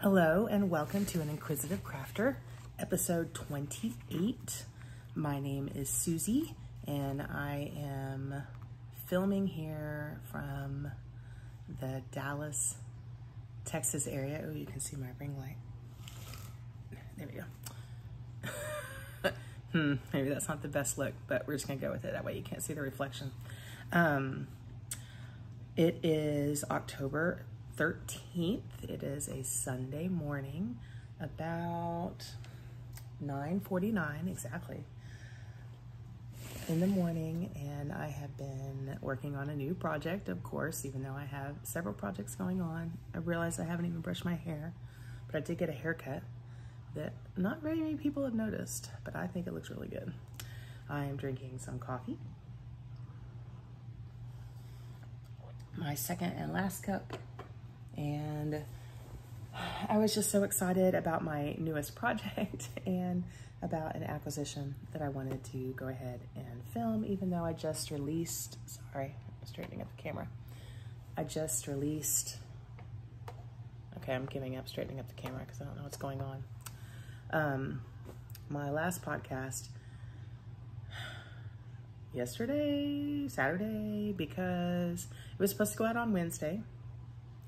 Hello and welcome to an Inquisitive Crafter, episode 28. My name is Susie and I am filming here from the Dallas, Texas area. Oh, you can see my ring light. There we go. Maybe that's not the best look, but we're just gonna go with it. That way you can't see the reflection. It is October 13th. It is a Sunday morning, about 9:49 exactly in the morning, and I have been working on a new project, of course, even though I have several projects going on. I realize I haven't even brushed my hair, but I did get a haircut that not very many people have noticed, but I think it looks really good. I am drinking some coffee. My second and last cup. And I was just so excited about my newest project and about an acquisition that I wanted to go ahead and film, even though I just released, sorry, I'm straightening up the camera. I just released, okay, I'm giving up straightening up the camera because I don't know what's going on. My last podcast yesterday, Saturday, because it was supposed to go out on Wednesday,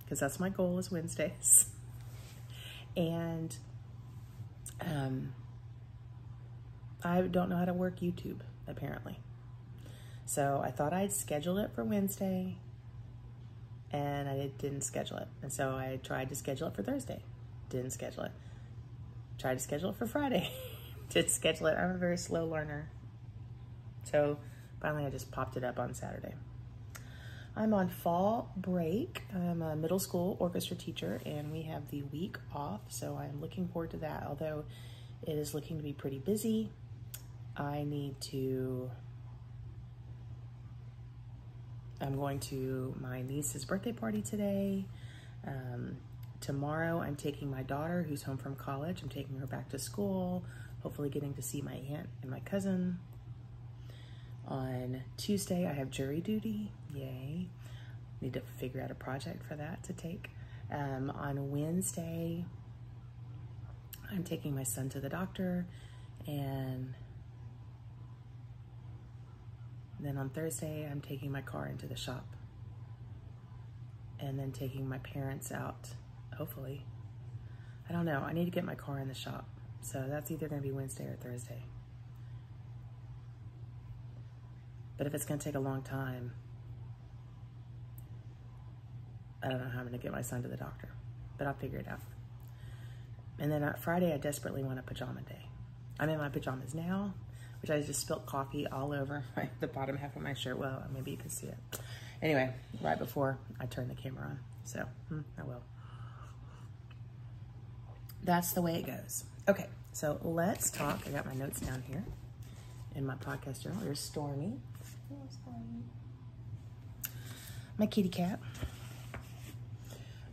because that's my goal, is Wednesdays. And I don't know how to work YouTube, apparently. So I thought I'd schedule it for Wednesday, and I didn't schedule it. And so I tried to schedule it for Thursday, didn't schedule it. Tried to schedule it for Friday, didn't schedule it. I'm a very slow learner. So finally I just popped it up on Saturday. I'm on fall break. I'm a middle school orchestra teacher and we have the week off, so I'm looking forward to that. Although it is looking to be pretty busy. I'm going to my niece's birthday party today. Tomorrow I'm taking my daughter who's home from college. I'm taking her back to school, hopefully getting to see my aunt and my cousin. On Tuesday, I have jury duty, yay. Need to figure out a project for that to take. On Wednesday, I'm taking my son to the doctor, and then on Thursday, I'm taking my car into the shop, and then taking my parents out, hopefully. I don't know, I need to get my car in the shop, so that's either gonna be Wednesday or Thursday. But if it's gonna take a long time, I don't know how I'm gonna get my son to the doctor, but I'll figure it out. And then on Friday, I desperately want a pajama day. I'm in my pajamas now, which I just spilled coffee all over the bottom half of my shirt. Well, maybe you can see it. Anyway, right before I turn the camera on, so I will. That's the way it goes. Okay, so let's talk. I got my notes down here in my podcast journal. There's Stormy. My kitty cat.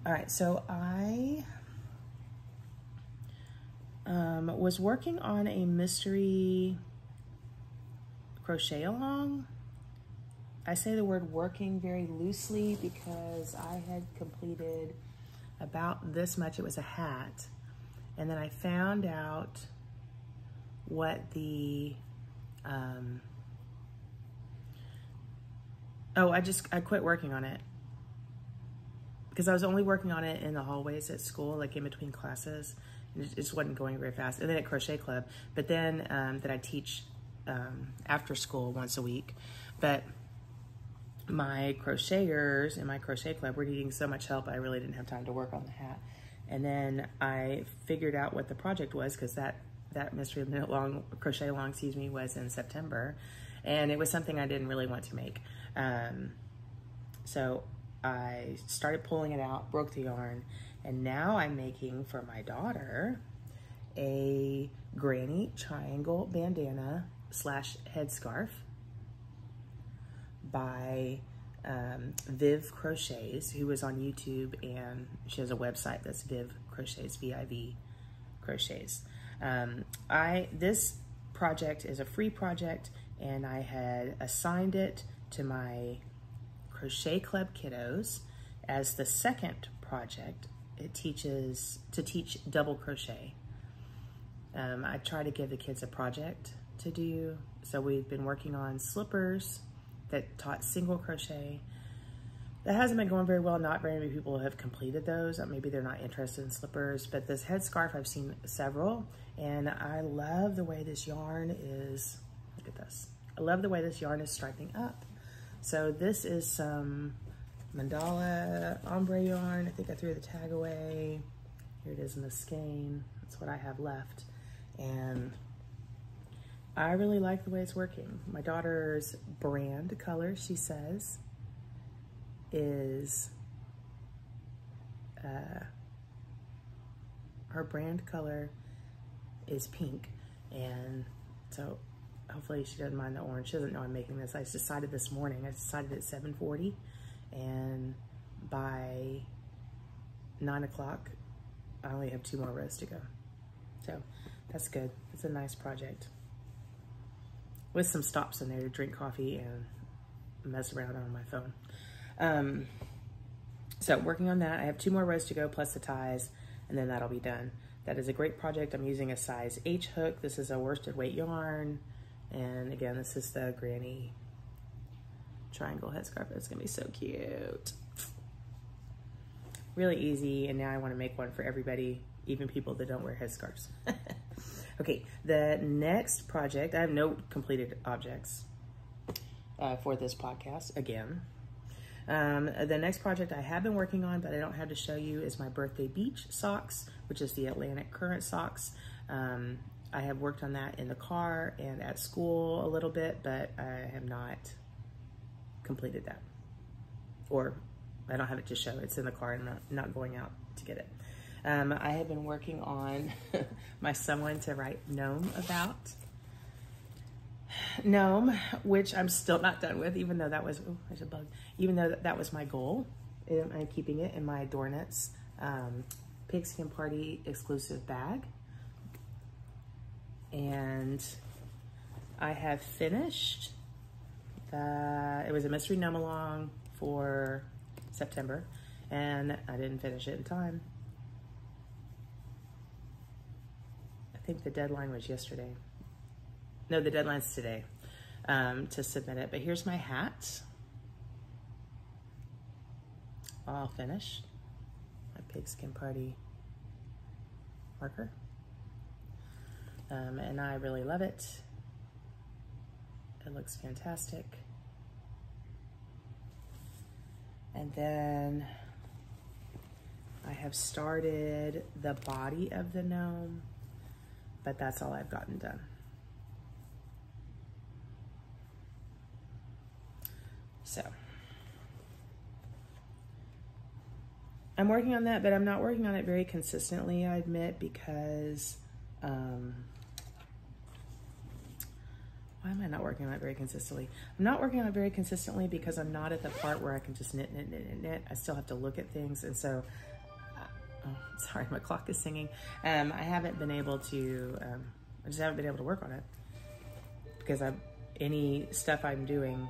All right, so I was working on a mystery crochet along. I say the word working very loosely because I had completed about this much. It was a hat, and then I found out what the I quit working on it because I was only working on it in the hallways at school, like in between classes. And it just wasn't going very fast. And then at Crochet Club, but then that I teach after school once a week. But my crocheters in my Crochet Club were needing so much help, I really didn't have time to work on the hat. And then I figured out what the project was, because that mystery minute long crochet along, excuse me, was in September, and it was something I didn't really want to make. So I started pulling it out, broke the yarn, and now I'm making for my daughter a granny triangle bandana / headscarf by Vivcrochets, who is on YouTube, and she has a website that's Vivcrochets, V-I-V Crochets. This project is a free project, and I had assigned it to my Crochet Club kiddos as the second project it teaches to teach double crochet. I try to give the kids a project to do. So we've been working on slippers that taught single crochet. That hasn't been going very well. Not very many people have completed those. Maybe they're not interested in slippers, but this headscarf, I've seen several, and I love the way this yarn is, look at this. I love the way this yarn is striping up. So this is some mandala ombre yarn. I think I threw the tag away. Here it is in the skein. That's what I have left. And I really like the way it's working. My daughter's brand color, she says, is, her brand color is pink. And so hopefully she doesn't mind the orange. She doesn't know I'm making this. I decided this morning. I decided at 7:40, and by 9 o'clock, I only have 2 more rows to go. So that's good. It's a nice project with some stops in there to drink coffee and mess around on my phone. So working on that, I have 2 more rows to go plus the ties, and then that'll be done. That is a great project. I'm using a size H hook. This is a worsted weight yarn. And again, this is the granny triangle headscarf. It's gonna be so cute. Really easy, and now I wanna make one for everybody, even people that don't wear headscarves. Okay, the next project, I have no completed objects for this podcast, again. The next project I have been working on, but I don't have to show you, is my birthday beach socks, which is the Atlantic Current socks. I have worked on that in the car and at school a little bit, but I have not completed that. Or I don't have it to show. It's in the car and I'm not going out to get it. I have been working on my someone to write gnome about. Gnome, which I'm still not done with, even though that was, oh, there's a bug. Even though that was my goal. I'm keeping it in my Dornets Pigskin Party exclusive bag. And I have finished it was a mystery gnome along for September, and I didn't finish it in time. I think the deadline was yesterday. No, the deadline's today to submit it. But here's my hat, all finished. My Pigskin Party marker. And I really love it. It looks fantastic. And then I have started the body of the gnome, but that's all I've gotten done. So I'm working on that, but I'm not working on it very consistently, I admit, because why am I not working on it very consistently? I'm not working on it very consistently because I'm not at the part where I can just knit. I still have to look at things. And so, oh, sorry, my clock is singing. I haven't been able to, I just haven't been able to work on it because any stuff I'm doing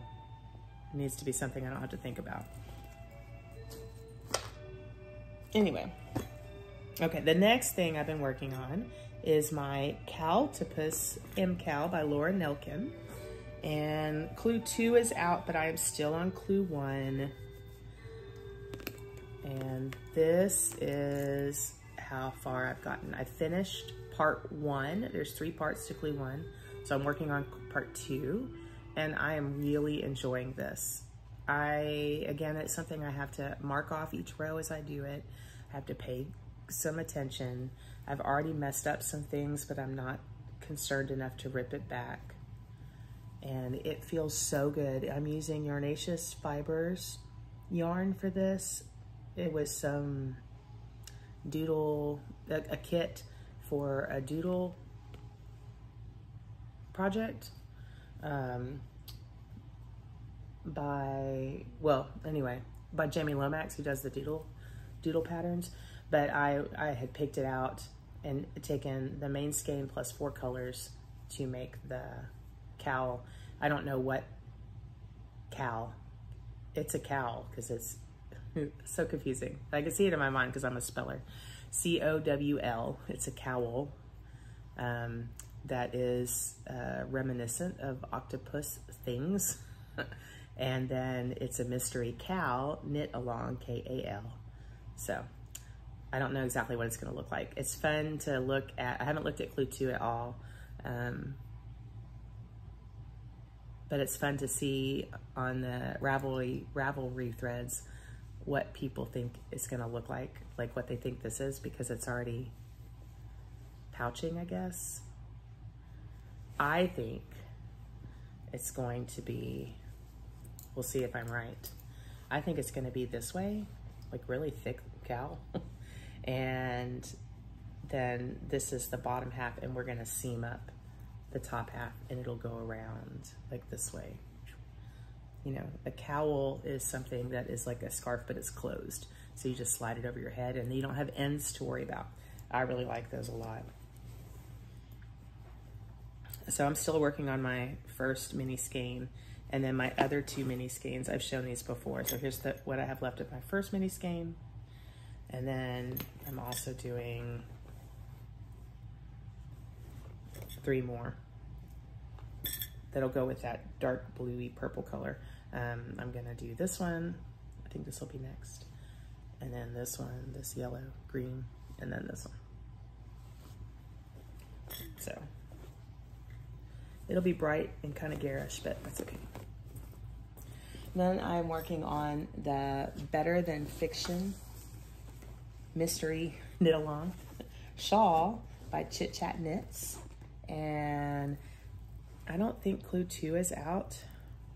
needs to be something I don't have to think about. Anyway, okay, the next thing I've been working on is my Cowltopus MKAL by Nelkin. And clue 2 is out, but I am still on clue 1. And this is how far I've gotten. I finished part 1. There's 3 parts to clue 1. So I'm working on part 2, and I am really enjoying this. Again, it's something I have to mark off each row as I do it. I have to pay some attention. I've already messed up some things, but I'm not concerned enough to rip it back. And it feels so good. I'm using Yarnaceous Fibers yarn for this. It was some doodle, a kit for a doodle project by Jamie Lomax, who does the doodle patterns. But I had picked it out and taken the main skein plus 4 colors to make the cowl. I don't know what cowl. It's a cowl because it's So confusing. I can see it in my mind because I'm a speller. C-O-W-L. It's a cowl that is reminiscent of octopus things. And then it's a mystery KAL, knit along, K-A-L. So I don't know exactly what it's going to look like. It's fun to look at. I haven't looked at Clue 2 at all. But it's fun to see on the Ravelry threads what people think it's going to look like what they think this is, because it's already pouching, I guess. I think it's going to be, we'll see if I'm right. I think it's going to be this way, like really thick cowl. And then this is the bottom half, and we're going to seam up the top half, and it'll go around like this way. You know, a cowl is something that is like a scarf, but it's closed. So you just slide it over your head, and you don't have ends to worry about. I really like those a lot. So I'm still working on my first mini skein, and then my other 2 mini skeins. I've shown these before. So here's what I have left of my first mini skein. And then I'm also doing 3 more that'll go with that dark bluey purple color. I'm gonna do this one. I think this will be next. And then this one, this yellow, green, and then this one. So it'll be bright and kind of garish, but that's okay. Then I'm working on the Better Than Fiction mystery knit along shawl by Chit Chat Knits. And I don't think Clue 2 is out,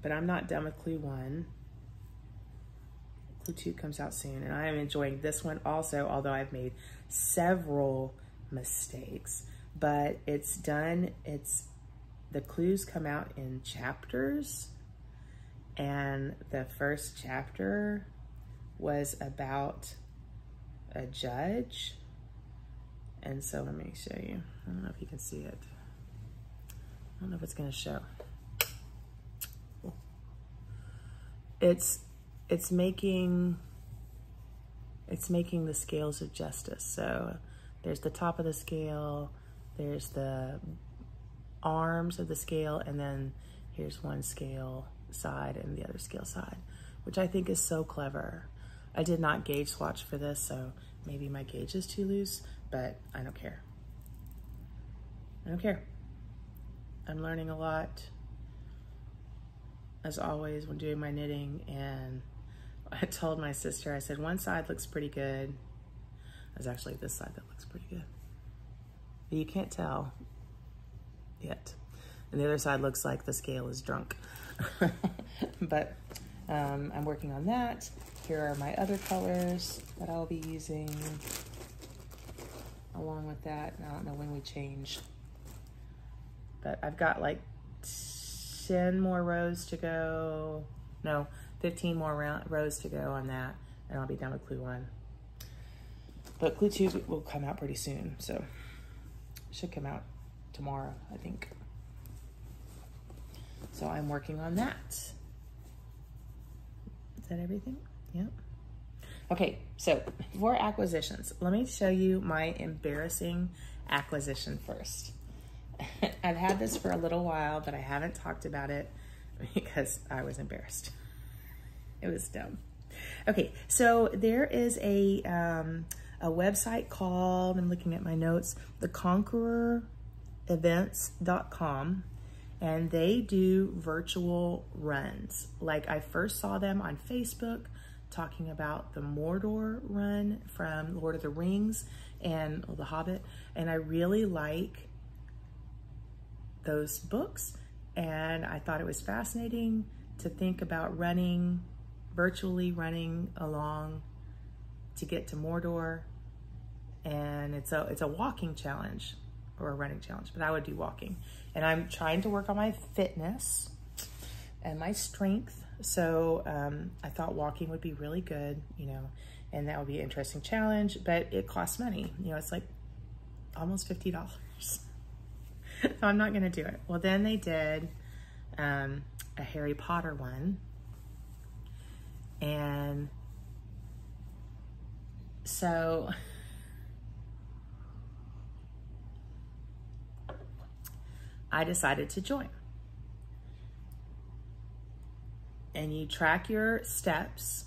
but I'm not done with Clue 1. Clue 2 comes out soon, and I am enjoying this one also, although I've made several mistakes. But it's done, the clues come out in chapters, and the first chapter was about a judge. And so let me show you. I don't know if you can see it. I don't know if it's gonna show. It's making the scales of justice. So there's the top of the scale, there's the arms of the scale, and then here's one scale side and the other scale side, which I think is so clever. I did not gauge swatch for this, so maybe my gauge is too loose, but I don't care. I don't care. I'm learning a lot, as always, when doing my knitting. And I told my sister, I said, one side looks pretty good. It's actually this side that looks pretty good. But you can't tell yet. And the other side looks like the scale is drunk. But I'm working on that. Here are my other colors that I'll be using along with that. And I don't know when we change. But I've got like 10 more rows to go. No, 15 more rows to go on that, and I'll be done with Clue 1. But Clue 2 will come out pretty soon, so it should come out tomorrow, I think. So I'm working on that. Is that everything? Yep. Okay, so for acquisitions, let me show you my embarrassing acquisition first. I've had this for a little while, but I haven't talked about it because I was embarrassed. It was dumb. Okay, so there is a website called, I'm looking at my notes, the Conqueror events.com, and they do virtual runs. Like, I first saw them on Facebook talking about the Mordor run from Lord of the Rings and The Hobbit, and I really like those books, and I thought it was fascinating to think about virtually running along to get to Mordor. And it's a walking challenge or a running challenge, but I would do walking. And I'm trying to work on my fitness and my strength. So I thought walking would be really good, you know, and that would be an interesting challenge, but it costs money. You know, it's like almost $50. So I'm not gonna do it. Well, then they did a Harry Potter one, and So I decided to join. And you track your steps,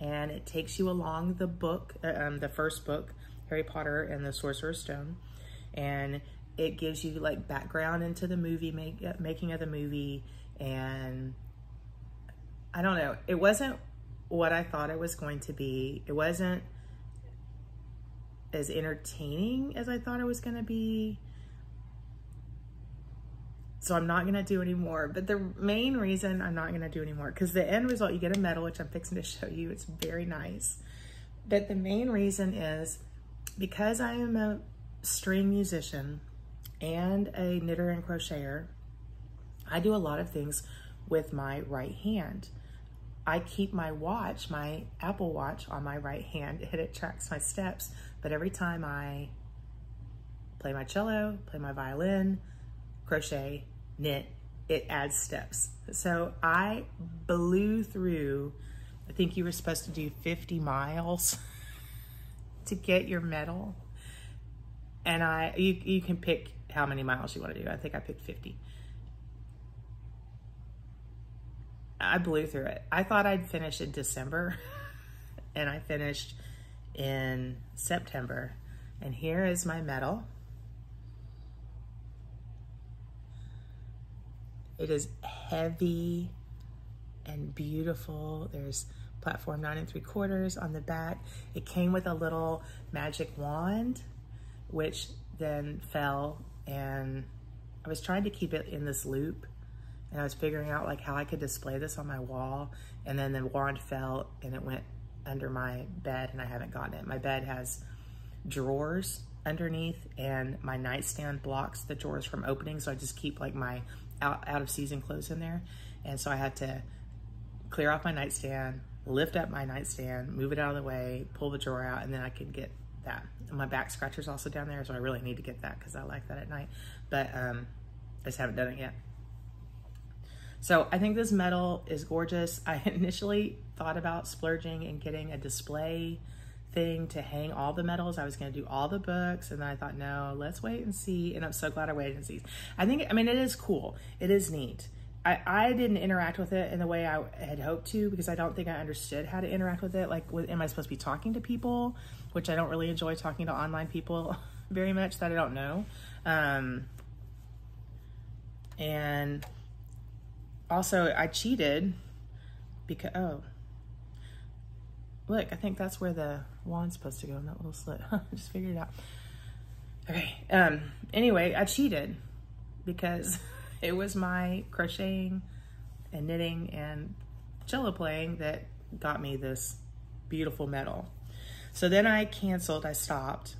and it takes you along the book, the first book, Harry Potter and the Sorcerer's Stone, and it gives you like background into the movie, making of the movie, and I don't know, it wasn't what I thought it was going to be. It wasn't as entertaining as I thought it was going to be. So I'm not gonna do any more. But the main reason I'm not gonna do any more, because the end result, you get a medal, which I'm fixing to show you. It's very nice. But the main reason is because I am a string musician and a knitter and crocheter, I do a lot of things with my right hand. I keep my watch, my Apple Watch, on my right hand, and it tracks my steps. But every time I play my cello, play my violin, crochet, knit, it adds steps. So I blew through, I think you were supposed to do 50 miles to get your medal. And you can pick how many miles you want to do. I think I picked 50. I blew through it. I thought I'd finish in December and I finished in September. And here is my medal. It is heavy and beautiful. There's platform 9 3/4 on the back. It came with a little magic wand, which then fell, and I was trying to keep it in this loop, and I was figuring out like how I could display this on my wall, and then the wand fell and it went under my bed, and I haven't gotten it. My bed has drawers underneath, and my nightstand blocks the drawers from opening, so I just keep like my out of season clothes in there. And so I had to clear off my nightstand, lift up my nightstand, move it out of the way, pull the drawer out, and then I could get that. And my back scratcher's also down there, so I really need to get that because I like that at night. But I just haven't done it yet. So I think this medal is gorgeous. I initially thought about splurging and getting a display thing to hang all the medals. I was going to do all the books, and then I thought, no, let's wait and see. And I'm so glad I waited and see. I mean, it is cool. It is neat. I didn't interact with it in the way I had hoped to, because I don't think I understood how to interact with it. Like, am I supposed to be talking to people? Which I don't really enjoy talking to online people very much that I don't know. And also I cheated because, oh, look, I think that's where the wand's supposed to go in that little slit. I just figured it out. Okay, anyway, I cheated because it was my crocheting and knitting and cello playing that got me this beautiful medal. So then I canceled, I stopped,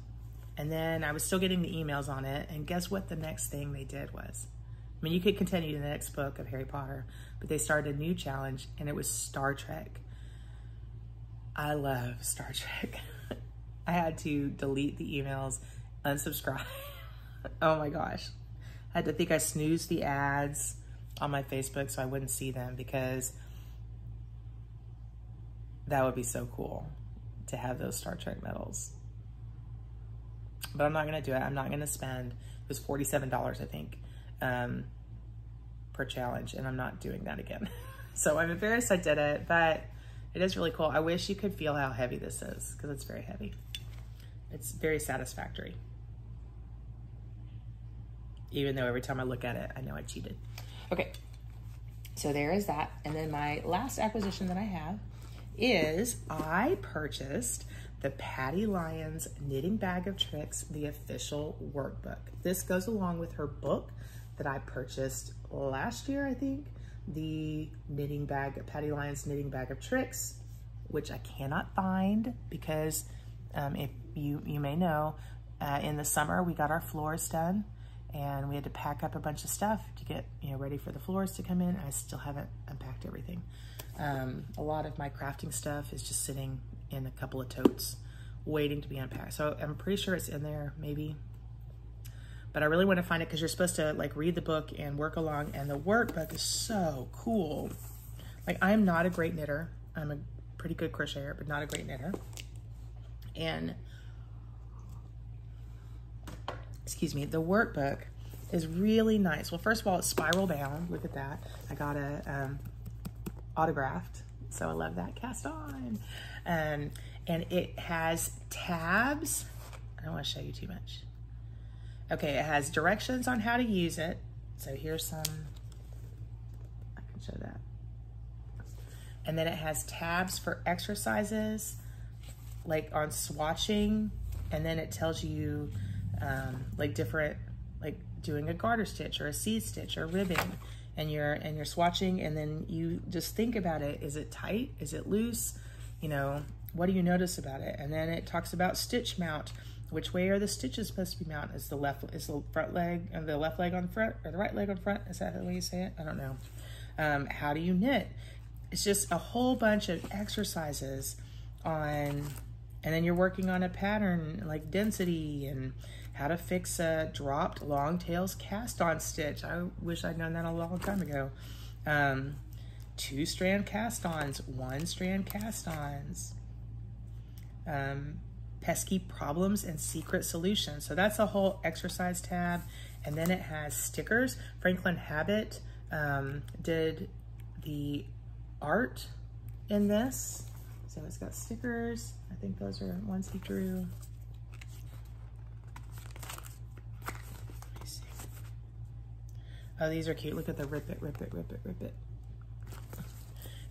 and then I was still getting the emails on it, and guess what the next thing they did was? I mean, you could continue the next book of Harry Potter, but they started a new challenge, and it was Star Trek. I love Star Trek. I had to delete the emails, unsubscribe. Oh my gosh. I snoozed the ads on my Facebook so I wouldn't see them, because that would be so cool to have those Star Trek medals. But I'm not gonna do it. I'm not gonna spend, it was $47, I think, per challenge, and I'm not doing that again. So I'm embarrassed I did it, but it is really cool. I wish you could feel how heavy this is, because it's very heavy. It's very satisfactory. Even though every time I look at it, I know I cheated. Okay, so there is that. And then my last acquisition that I have is I purchased the Patty Lyons Knitting Bag of Tricks, the official workbook. This goes along with her book that I purchased last year, I think. The knitting bag, Patty Lyons Knitting Bag of Tricks, which I cannot find because if you may know, in the summer we got our floors done, and we had to pack up a bunch of stuff to get ready for the floors to come in. I still haven't unpacked everything. A lot of my crafting stuff is just sitting in a couple of totes waiting to be unpacked. So I'm pretty sure it's in there, maybe. But I really want to find it, because you're supposed to like read the book and work along, and the workbook is so cool. Like, I'm not a great knitter. I'm a pretty good crocheter, but not a great knitter. And excuse me, the workbook is really nice. Well, first of all, it's spiral bound. Look at that. I got a autographed, so I love that. Cast on. And it has tabs. I don't want to show you too much. Okay, it has directions on how to use it. So here's some, I can show that. And then it has tabs for exercises, like on swatching, and then it tells you like different, like doing a garter stitch or a seed stitch or ribbing, and you're swatching, and then you just think about it. Is it tight? Is it loose? You know, what do you notice about it? And then it talks about stitch mount. Which way are the stitches supposed to be mounted? Is the front leg and the left leg on front, or the right leg on front? Is that the way you say it? I don't know. How do you knit? It's just a whole bunch of exercises on, and then you're working on a pattern like density and how to fix a dropped long tails cast on stitch. I wish I'd known that a long time ago. 2-strand cast ons, 1-strand cast ons. Pesky problems and secret solutions. So that's a whole exercise tab. And then it has stickers. Franklin Habit did the art in this. So it's got stickers. I think those are ones he drew. Let me see. Oh, these are cute. Look at the rip it, rip it, rip it, rip it.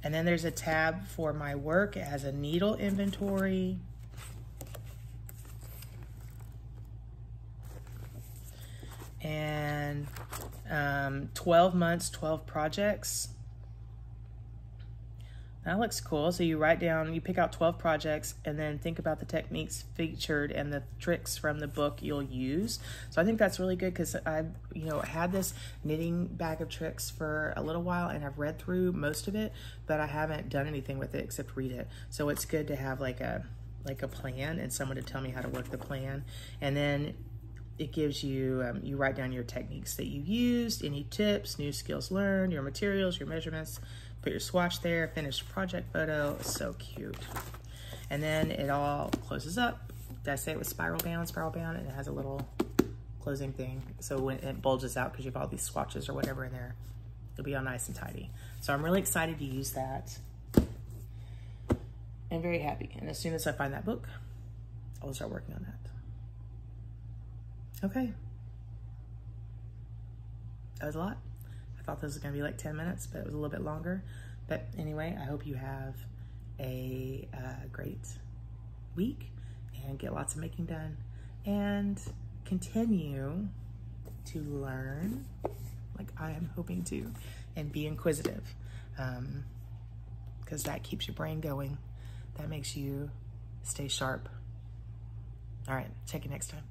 And then there's a tab for my work. It has a needle inventory. And 12 months, 12 projects. That looks cool. So you write down, you pick out 12 projects, and then think about the techniques featured and the tricks from the book you'll use. So I think that's really good, because I've had this knitting bag of tricks for a little while, and I've read through most of it, but I haven't done anything with it except read it. So it's good to have like a plan and someone to tell me how to work the plan. And then it gives you, you write down your techniques that you used, any tips, new skills learned, your materials, your measurements, put your swatch there, finished project photo. It's so cute. And then it all closes up. Did I say it was spiral bound, and it has a little closing thing. So when it bulges out, because you have all these swatches or whatever in there, it'll be all nice and tidy. So I'm really excited to use that. I'm very happy. And as soon as I find that book, I'll start working on that. Okay. That was a lot. I thought this was gonna be like 10 minutes, but it was a little bit longer. But anyway, I hope you have a great week and get lots of making done and continue to learn like I am hoping to, and be inquisitive, because that keeps your brain going. That makes you stay sharp. All right, check you next time.